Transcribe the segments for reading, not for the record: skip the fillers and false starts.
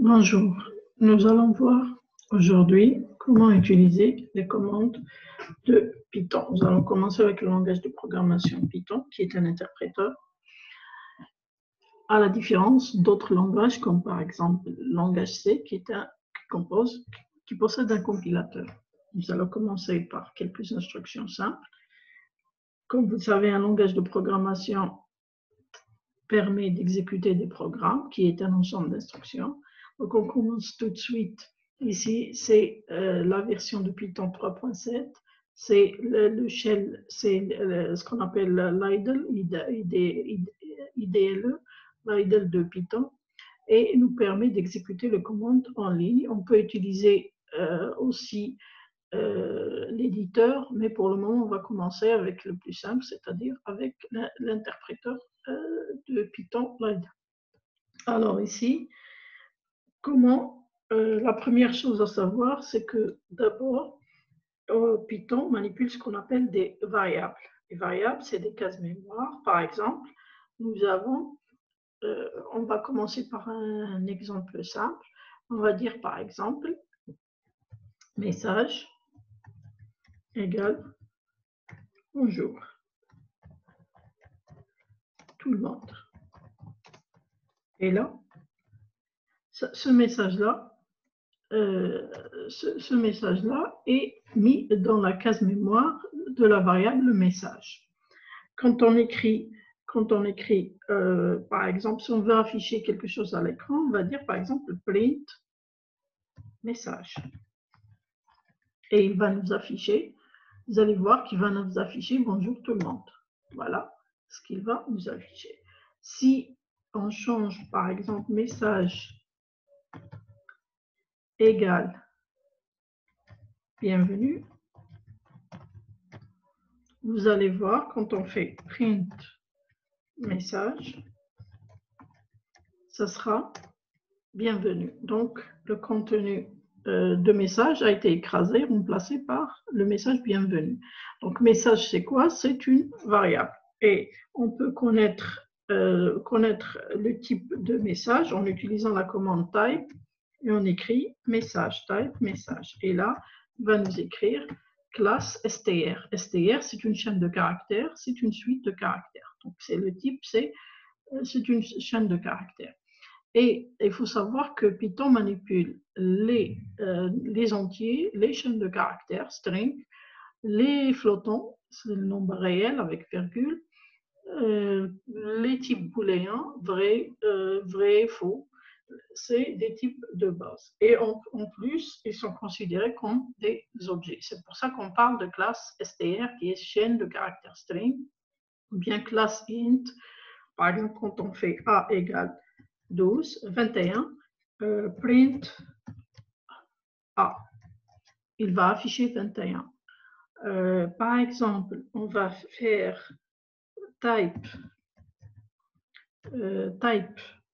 Bonjour, nous allons voir aujourd'hui comment utiliser les commandes de Python. Nous allons commencer avec le langage de programmation Python, qui est un interpréteur, à la différence d'autres langages, comme par exemple le langage C, qui possède un compilateur. Nous allons commencer par quelques instructions simples. Comme vous savez, un langage de programmation permet d'exécuter des programmes, qui est un ensemble d'instructions. Donc, on commence tout de suite. Ici, c'est la version de Python 3.7. C'est le shell, c'est ce qu'on appelle l'idle, IDLE, l'idle de Python, et nous permet d'exécuter les commandes en ligne. On peut utiliser aussi l'éditeur, mais pour le moment, on va commencer avec le plus simple, c'est-à-dire avec l'interpréteur de Python Lide. Alors ici, la première chose à savoir, c'est que d'abord, Python manipule ce qu'on appelle des variables. Les variables, c'est des cases mémoire. Par exemple, nous avons, on va commencer par un exemple simple. On va dire par exemple, message égale bonjour tout le monde. Et là, ce message-là est mis dans la case mémoire de la variable message. Quand on écrit, par exemple, si on veut afficher quelque chose à l'écran, on va dire par exemple print message. Et il va nous afficher, vous allez voir qu'il va nous afficher bonjour tout le monde. Voilà ce qu'il va nous afficher. Si on change par exemple message égale bienvenue, vous allez voir quand on fait print message, ça sera bienvenue. Donc, le contenu de message a été écrasé, remplacé par le message bienvenue. Donc, message, c'est quoi? C'est une variable. Et on peut connaître le type de message en utilisant la commande type et on écrit message, type, message. Et là, il va nous écrire classe str. Str, c'est une chaîne de caractères, c'est une suite de caractères. Donc, le type, c'est une chaîne de caractères. Et il faut savoir que Python manipule les entiers, les chaînes de caractères, string, les flottants, c'est le nombre réel avec virgule, les types booléens, vrai, faux, c'est des types de base. Et en plus, ils sont considérés comme des objets. C'est pour ça qu'on parle de classe str, qui est chaîne de caractères string, ou bien classe int. Par exemple, quand on fait a égale 12, 21, print A. Il va afficher 21. Par exemple, on va faire type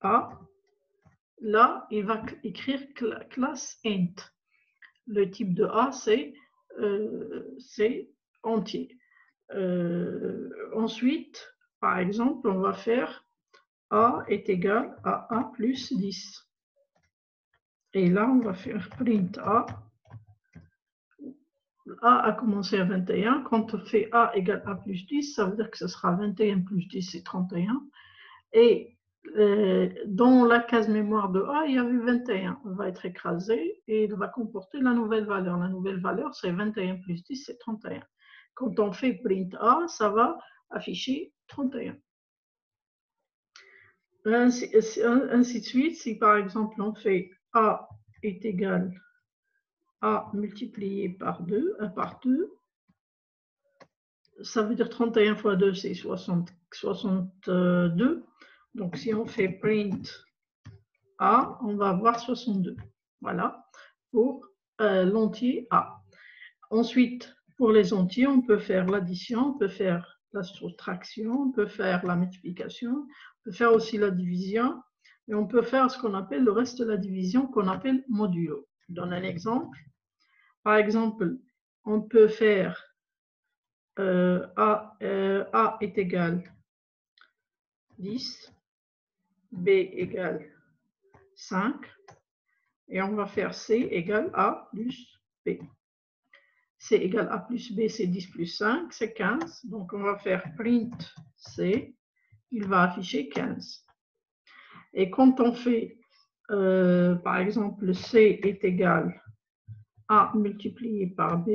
A. Là, il va écrire classe int. Le type de A, c'est entier. Ensuite, par exemple, on va faire A est égal à A plus 10. Et là, on va faire print A. A a commencé à 21. Quand on fait A égale A plus 10, ça veut dire que ce sera 21 plus 10, c'est 31. Et dans la case mémoire de A, il y avait 21. On va être écrasé et il va comporter la nouvelle valeur. La nouvelle valeur, c'est 21 plus 10, c'est 31. Quand on fait print A, ça va afficher 31. Ainsi de suite, si par exemple on fait A est égal à multiplié par 2, ça veut dire 31 fois 2, c'est 62. Donc, si on fait print A, on va avoir 62. Voilà, pour l'entier A. Ensuite, pour les entiers, on peut faire l'addition, on peut faire la soustraction, on peut faire la multiplication, on peut faire aussi la division, et on peut faire ce qu'on appelle le reste de la division, qu'on appelle modulo. Je donne un exemple. Par exemple, on peut faire A est égal 10, B égale 5, Et on va faire C égale A plus B. C égale A plus B, c'est 10 plus 5, c'est 15. Donc, on va faire print C. Il va afficher 15. Et quand on fait, par exemple, C est égal A multiplié par B,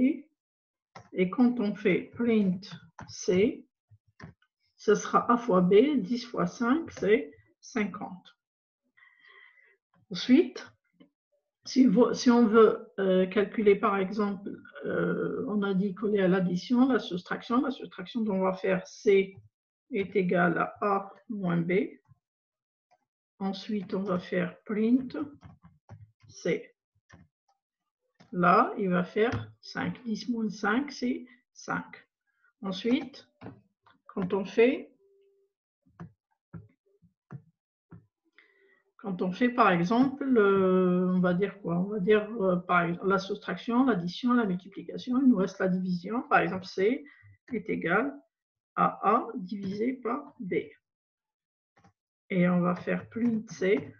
et quand on fait print C, ce sera A fois B, 10 fois 5, c'est 50. Ensuite, si on veut calculer, par exemple, on a dit coller à l'addition, la soustraction, dont on va faire C est égal à A moins B. Ensuite, on va faire print C. Là, il va faire 5. 10 moins 5, c'est 5. Ensuite, quand on fait, par exemple, on va dire quoi? On va dire par exemple, la soustraction, l'addition, la multiplication, il nous reste la division. Par exemple, C est égal à A divisé par B. Et on va faire print C.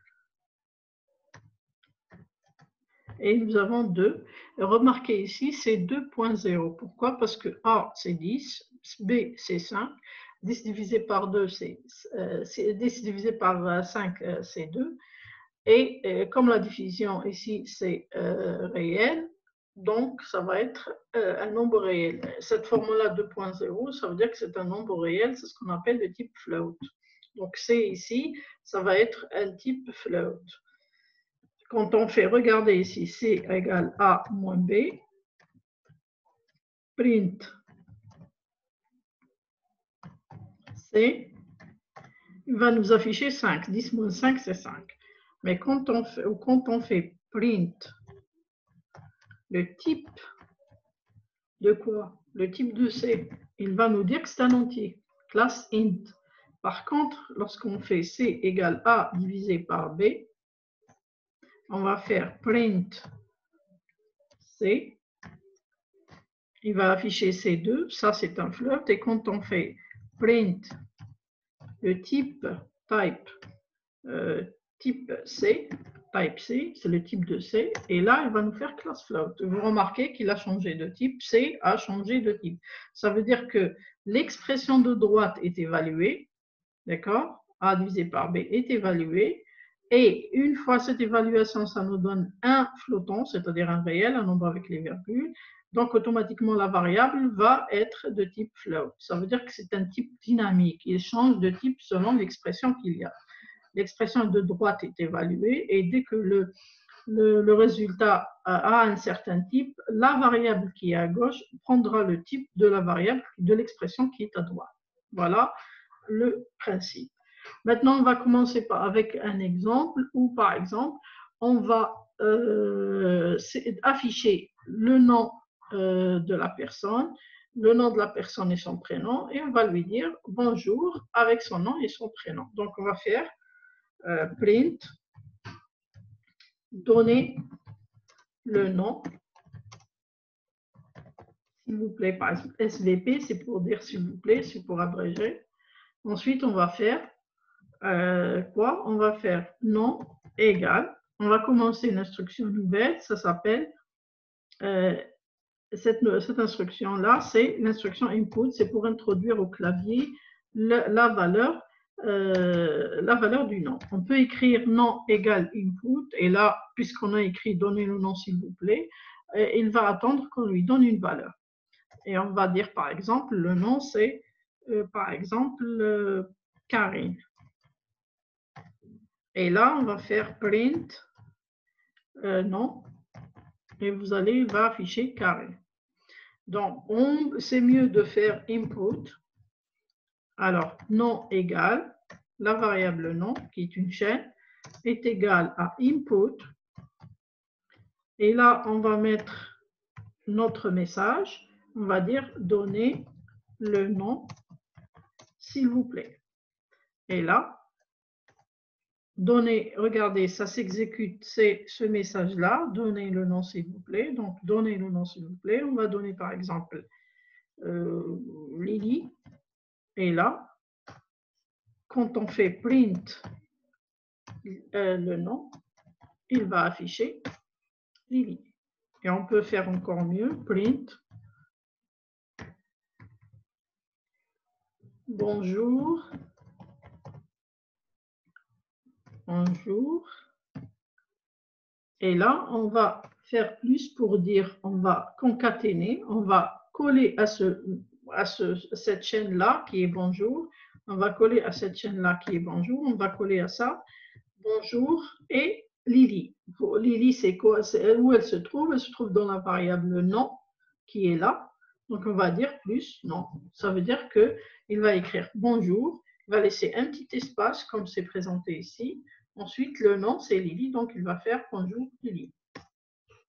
Et nous avons 2. Remarquez ici, c'est 2.0. Pourquoi? Parce que A, c'est 10, B, c'est 5. 10 divisé par 2, c'est 10 divisé par 5, c'est 2. Et comme la division ici, c'est réel, donc ça va être un nombre réel. Cette formule-là 2.0, ça veut dire que c'est un nombre réel, c'est ce qu'on appelle le type float. Donc C ici, ça va être un type float. Quand on fait, regardez ici, C égale A moins B, print C, il va nous afficher 5. 10 moins 5, c'est 5. Mais quand on fait print le type de quoi? Le type de C, il va nous dire que c'est un entier, classe int. Par contre, lorsqu'on fait C égale A divisé par B, on va faire print C. Il va afficher C2, ça c'est un float. Et quand on fait print le type type C, type C, c'est le type de C, et là, il va nous faire class float. Vous remarquez qu'il a changé de type, C a changé de type. Ça veut dire que l'expression de droite est évaluée, d'accord? A divisé par B est évaluée, et une fois cette évaluation, ça nous donne un flottant, c'est-à-dire un réel, un nombre avec les virgules. Donc, automatiquement, la variable va être de type float. Ça veut dire que c'est un type dynamique. Il change de type selon l'expression qu'il y a. L'expression de droite est évaluée et dès que le résultat a un certain type, la variable qui est à gauche prendra le type de la variable de l'expression qui est à droite. Voilà le principe. Maintenant, on va commencer avec un exemple où, par exemple, on va afficher le nom de la personne, le nom de la personne et son prénom, et on va lui dire bonjour avec son nom et son prénom. Donc, on va faire print, donner le nom, s'il vous plaît, par exemple SVP, c'est pour dire s'il vous plaît, c'est pour abréger. Ensuite, on va faire quoi? On va faire nom égal. On va commencer une instruction nouvelle, ça s'appelle, cette instruction-là, c'est l'instruction input, c'est pour introduire au clavier la valeur du nom. On peut écrire nom égale input, et là, puisqu'on a écrit donner le nom s'il vous plaît, il va attendre qu'on lui donne une valeur. Et on va dire par exemple, le nom c'est par exemple Karine. Et là, on va faire print nom, et vous allez, il va afficher Karine. Donc, c'est mieux de faire input. Alors, nom égale, la variable nom, qui est une chaîne, est égale à input. Et là, on va mettre notre message. On va dire donner le nom, s'il vous plaît. Et là, donner, regardez, ça s'exécute, c'est ce message-là, donner le nom, s'il vous plaît. Donc, donner le nom, s'il vous plaît. On va donner, par exemple, Lily. Et là, quand on fait print le nom, il va afficher Lily. Et on peut faire encore mieux, print. Bonjour. Bonjour. Et là, on va faire plus pour dire, on va concaténer, on va coller à cette chaîne-là qui est bonjour. On va coller à cette chaîne-là qui est bonjour. On va coller à ça, bonjour et Lily. Lily, c'est quoi? Où elle se trouve? Elle se trouve dans la variable nom qui est là. Donc, on va dire plus non. Ça veut dire qu'il va écrire bonjour. Il va laisser un petit espace comme c'est présenté ici. Ensuite, le nom, c'est Lily, donc il va faire bonjour Lily.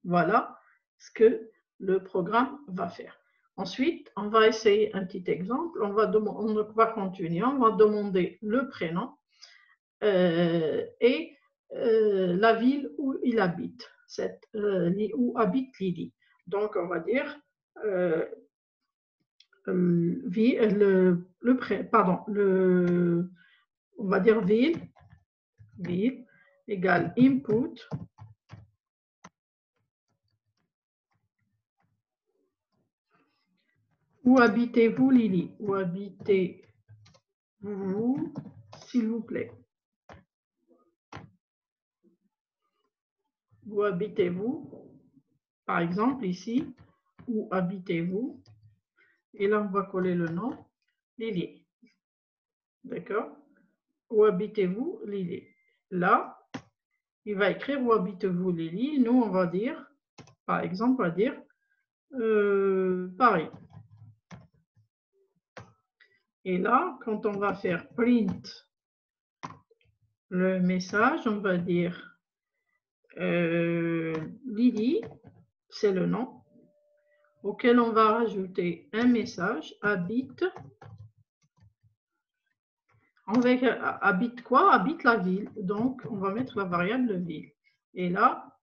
Voilà ce que le programme va faire. Ensuite, on va essayer un petit exemple. On va continuer. On va demander le prénom et la ville où il habite, où habite Lily. Donc, on va dire on va dire ville égale input où habitez-vous Lily? Où habitez-vous s'il vous plaît? Où habitez-vous? Par exemple ici, où habitez-vous? Et là on va coller le nom Lily. D'accord? Où habitez-vous Lily? Là, il va écrire où habitez-vous Lily. Nous, on va dire, par exemple, on va dire Paris. Et là, quand on va faire print le message, on va dire Lily, c'est le nom, auquel on va rajouter un message, habite. Habite quoi? Habite la ville. Donc, on va mettre la variable ville. Et là,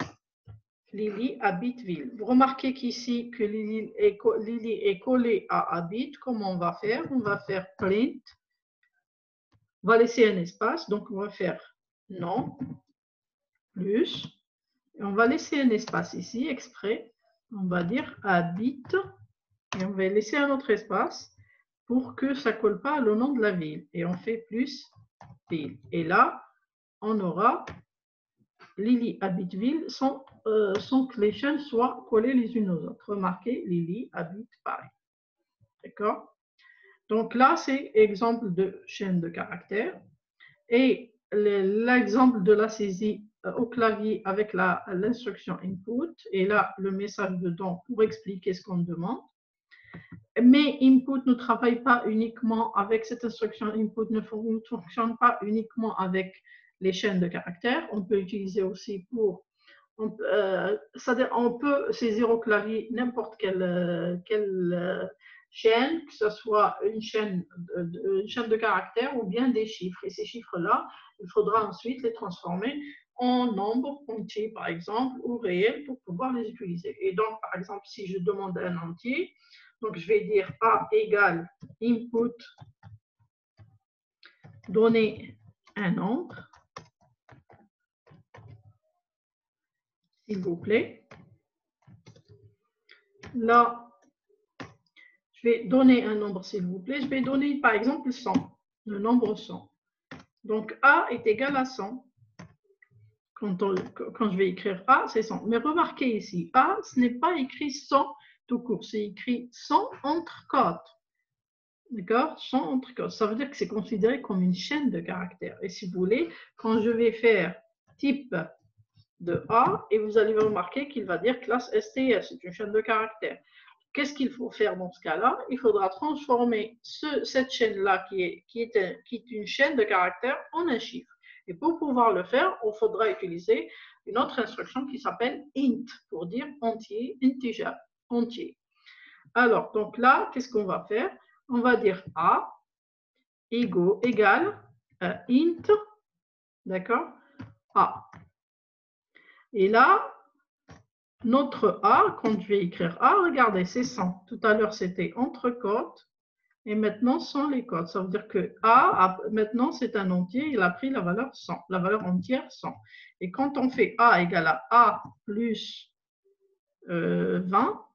Lily habite ville. Vous remarquez qu'ici, que Lily est collée à habite. Comment on va faire? On va faire print. On va laisser un espace. Donc, on va faire non, plus. Et on va laisser un espace ici, exprès. On va dire habite. Et on va laisser un autre espace pour que ça ne colle pas le nom de la ville. Et on fait plus ville. Et là, on aura Lily habite ville sans que les chaînes soient collées les unes aux autres. Remarquez, Lily habite Paris. D'accord? Donc là, c'est exemple de chaîne de caractères. Et l'exemple de la saisie au clavier avec l'instruction input. Et là, le message dedans pour expliquer ce qu'on demande. Mais input ne travaille pas uniquement avec cette instruction. Input ne fonctionne pas uniquement avec les chaînes de caractères. On peut utiliser aussi pour... on peut saisir au clavier n'importe quelle chaîne, que ce soit une chaîne de caractères ou bien des chiffres. Et ces chiffres-là, il faudra ensuite les transformer en nombres entiers, par exemple, ou réels pour pouvoir les utiliser. Et donc, par exemple, si je demande un entier, donc je vais dire A égale input, donner un nombre, s'il vous plaît. Là, je vais donner un nombre, s'il vous plaît. Je vais donner, par exemple, 100, le nombre 100. Donc, A est égal à 100. Quand je vais écrire A, c'est 100. Mais remarquez ici, A, ce n'est pas écrit 100 tout court. C'est écrit 100 entre cotes. D'accord? 100 entre cotes. Ça veut dire que c'est considéré comme une chaîne de caractères. Et si vous voulez, quand je vais faire type de A, et vous allez remarquer qu'il va dire classe STS, c'est une chaîne de caractères. Qu'est-ce qu'il faut faire dans ce cas-là? Il faudra transformer cette chaîne-là qui est une chaîne de caractères en un chiffre. Et pour pouvoir le faire, il faudra utiliser une autre instruction qui s'appelle int, pour dire entier, integer, entier. Alors, donc là, qu'est-ce qu'on va faire? On va dire A égale int, d'accord? A. Et là, notre A, quand je vais écrire A, regardez, c'est 100. Tout à l'heure, c'était entre cotes. et maintenant sans les codes. Ça veut dire que A, maintenant c'est un entier, il a pris la valeur 100, la valeur entière 100. Et quand on fait A égale à A plus 20,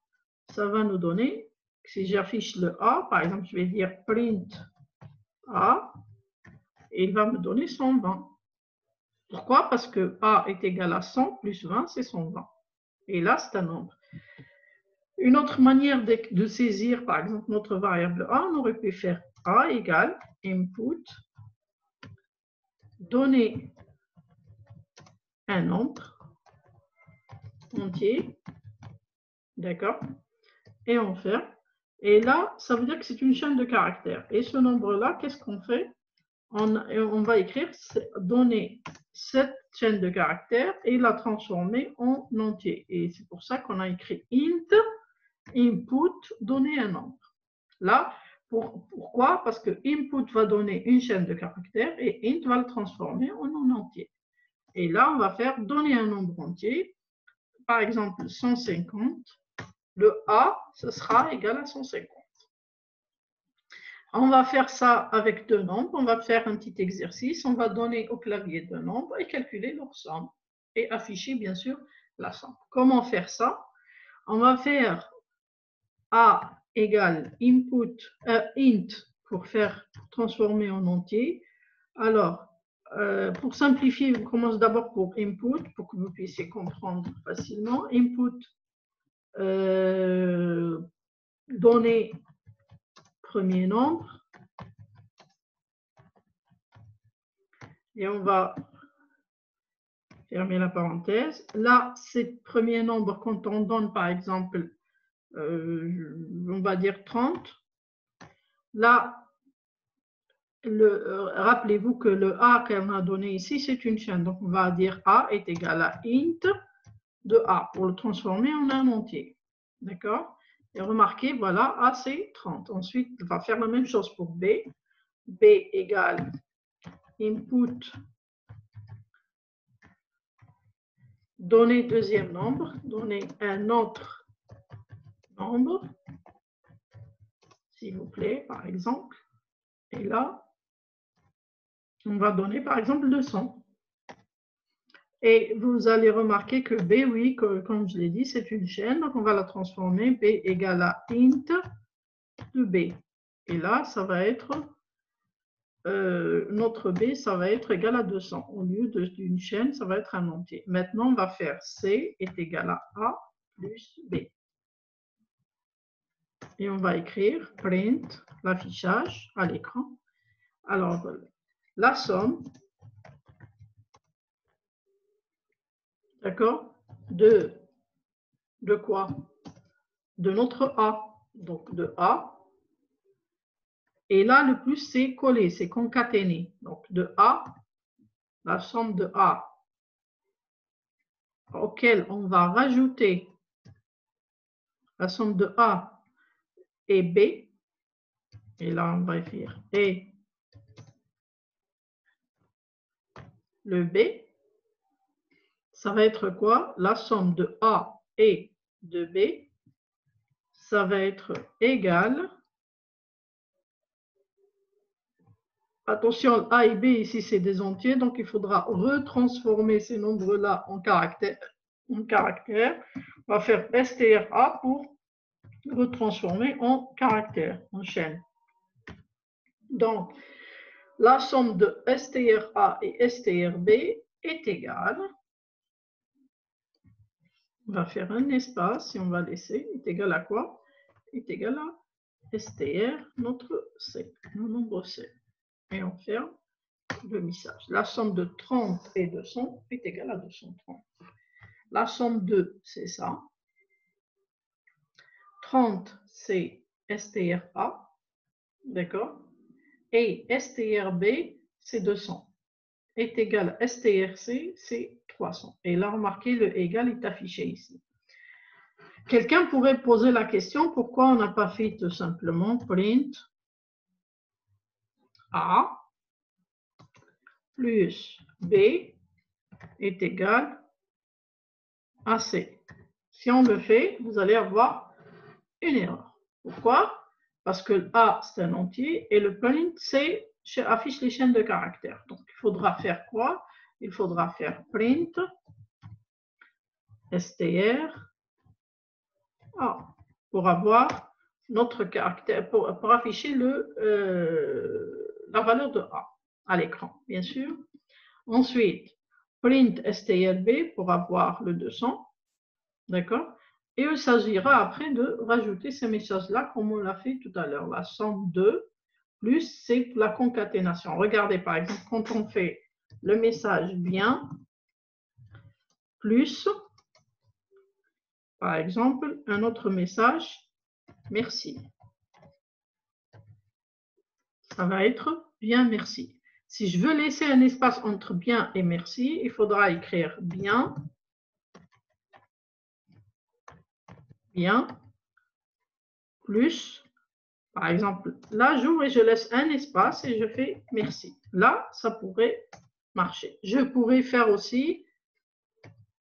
ça va nous donner, si j'affiche le A, par exemple, je vais dire print A, et il va me donner 120. Pourquoi? Parce que A est égal à 100 plus 20, c'est 120. Et là, c'est un nombre. Une autre manière de saisir, par exemple, notre variable A, on aurait pu faire A égale input, donner un nombre entier, d'accord, et en faire. Et là, ça veut dire que c'est une chaîne de caractères. Et ce nombre-là, qu'est-ce qu'on fait? On va écrire donner cette chaîne de caractères et la transformer en entier. Et c'est pour ça qu'on a écrit int, input, donner un nombre. Là, pourquoi? Parce que input va donner une chaîne de caractères et int va le transformer en entier. Et là, on va faire donner un nombre entier. Par exemple, 150. Le A, ce sera égal à 150. On va faire ça avec deux nombres. On va faire un petit exercice. On va donner au clavier deux nombres et calculer leur somme. Et afficher, bien sûr, la somme. Comment faire ça? On va faire A égale input, int pour faire transformer en entier. Alors, pour simplifier, on commence d'abord pour input, pour que vous puissiez comprendre facilement. Input, donner premier nombre. Et on va fermer la parenthèse. Là, c'est premier nombre quand on donne, par exemple, on va dire 30. Là, rappelez-vous que le A qu'on a donné ici, c'est une chaîne. Donc, on va dire A est égal à int de A pour le transformer en un entier. D'accord? Et remarquez, voilà, A c'est 30. Ensuite, on va faire la même chose pour B. B égale input, donner deuxième nombre, donner un autre nombre, s'il vous plaît, par exemple. Et là, on va donner par exemple 200. Et vous allez remarquer que B, oui, comme je l'ai dit, c'est une chaîne. Donc, on va la transformer. B égale à int de B. Et là, ça va être, notre B, ça va être égal à 200. Au lieu d'une chaîne, ça va être un entier. Maintenant, on va faire C est égal à A plus B. Et on va écrire print, l'affichage à l'écran. Alors, la somme, d'accord, de quoi? De notre A. Donc, de A. Et là, le plus, c'est coller, c'est concaténer. Donc, de A, la somme de A, auquel on va rajouter la somme de A et B. Et là, on va écrire et le B. Ça va être quoi? La somme de A et de B, ça va être égal. Attention, A et B, ici, c'est des entiers, donc il faudra retransformer ces nombres-là en caractères. On va faire STRA pour retransformer en caractère, en chaîne. Donc, la somme de STRA et STRB est égale, on va faire un espace et on va laisser, est égal à quoi? Est égal à STR, notre C, le nombre C. Et on ferme le message. La somme de 30 et 200 est égale à 230. La somme de, c'est ça. 30, c'est STRA, d'accord? Et STRB, c'est 200. Est égal à STRC, c'est 300. Et là, remarquez, le égal est affiché ici. Quelqu'un pourrait poser la question, pourquoi on n'a pas fait tout simplement print A plus B est égal à C. Si on le fait, vous allez avoir une erreur. Pourquoi? parce que A, c'est un entier, et le print, c'est affiche les chaînes de caractères. Donc, il faudra faire quoi? Il faudra faire print str A pour avoir notre caractère, pour afficher la valeur de A à l'écran, bien sûr. Ensuite, print strb pour avoir le 200, d'accord? Et il s'agira après de rajouter ces messages-là comme on l'a fait tout à l'heure, la somme de plus, c'est la concaténation. Regardez par exemple, quand on fait le message bien, plus, par exemple, un autre message, merci. Ça va être bien, merci. Si je veux laisser un espace entre bien et merci, il faudra écrire bien, bien, plus. Par exemple, là, j'ouvre et je laisse un espace et je fais merci. Là, ça pourrait marcher. Je pourrais faire aussi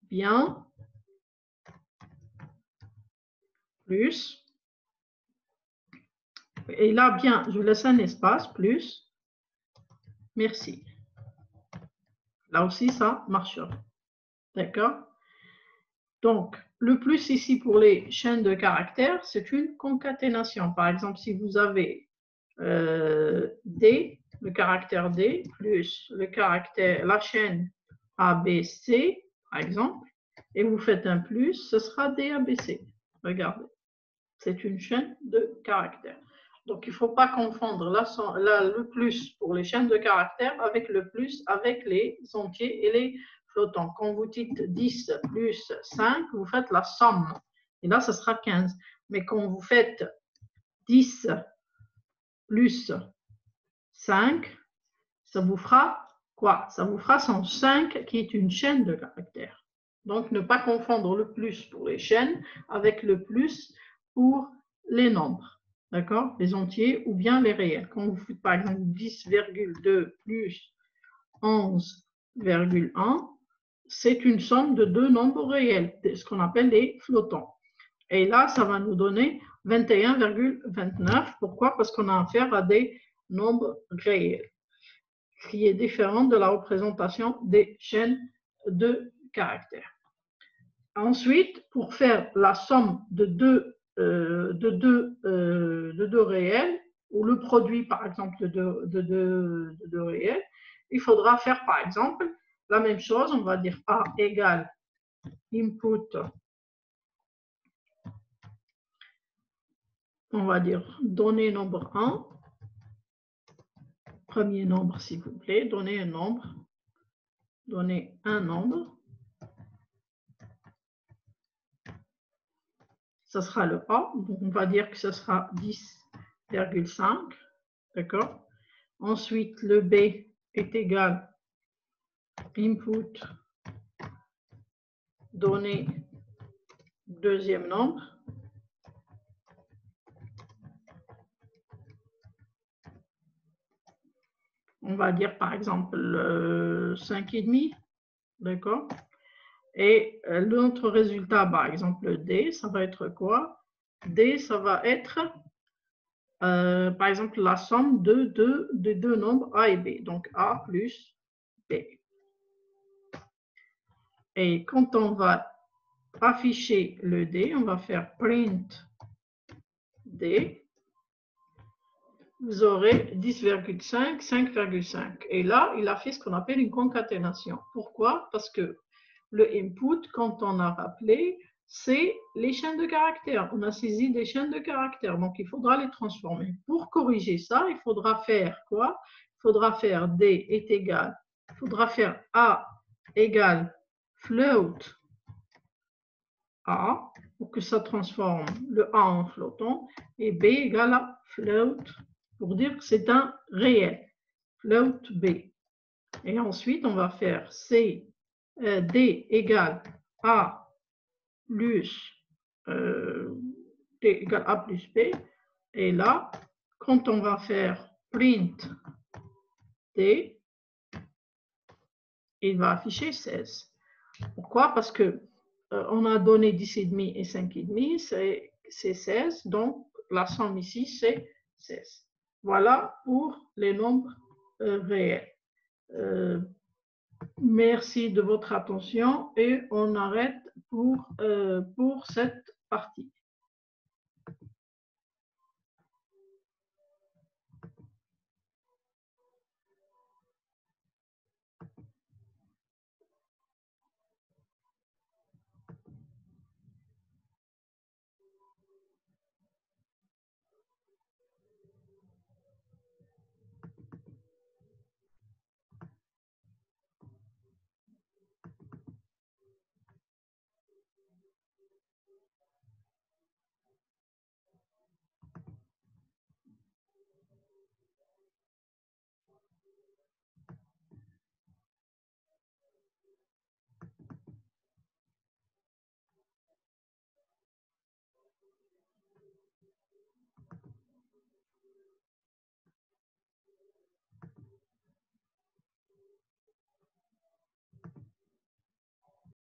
bien, plus. Et là, bien, je laisse un espace, plus, merci. Là aussi, ça marchera. D'accord? Donc, le plus ici pour les chaînes de caractères, c'est une concaténation. Par exemple, si vous avez D, le caractère D, plus le caractère, la chaîne ABC, par exemple, et vous faites un plus, ce sera DABC. Regardez, c'est une chaîne de caractères. Donc, il ne faut pas confondre le plus pour les chaînes de caractères avec le plus avec les entiers et les flottants. Quand vous dites 10 plus 5, vous faites la somme. Et là, ce sera 15. Mais quand vous faites 10 plus 5, ça vous fera quoi? Ça vous fera 105 qui est une chaîne de caractères. Donc, ne pas confondre le plus pour les chaînes avec le plus pour les nombres. D'accord? Les entiers ou bien les réels. Quand vous faites par exemple 10,2 plus 11,1, c'est une somme de deux nombres réels, ce qu'on appelle les flottants. Et là, ça va nous donner 21,29. Pourquoi? Parce qu'on a affaire à des nombres réels, qui est différent de la représentation des chaînes de caractères. Ensuite, pour faire la somme de deux réels, ou le produit, par exemple, de deux réels, il faudra faire, par exemple, la même chose. On va dire A égale input, on va dire donner nombre 1, premier nombre, s'il vous plaît, donner un nombre, ça sera le A, donc on va dire que ce sera 10,5, d'accord? Ensuite, le B est égal input, donner deuxième nombre. On va dire par exemple 5,5, d'accord? Et notre résultat, par exemple D, ça va être quoi? D, ça va être, par exemple, la somme de deux nombres A et B, donc A plus B. Et quand on va afficher le D, on va faire print D. Vous aurez 10,5, 5,5. Et là, il a fait ce qu'on appelle une concaténation. Pourquoi? Parce que le input, quand on a rappelé, c'est les chaînes de caractères. On a saisi des chaînes de caractères, donc il faudra les transformer. Pour corriger ça, il faudra faire quoi? Il faudra faire D est égal, il faudra faire A égale float A, pour que ça transforme le A en flottant, et B égale à float, pour dire que c'est un réel, float B. Et ensuite, on va faire D égale A plus D égale A plus B. Et là, quand on va faire print D, il va afficher 16. Pourquoi? Parce que on a donné 10,5 et 5,5, c'est 16. Donc, la somme ici, c'est 16. Voilà pour les nombres réels. Merci de votre attention et on arrête pour cette partie.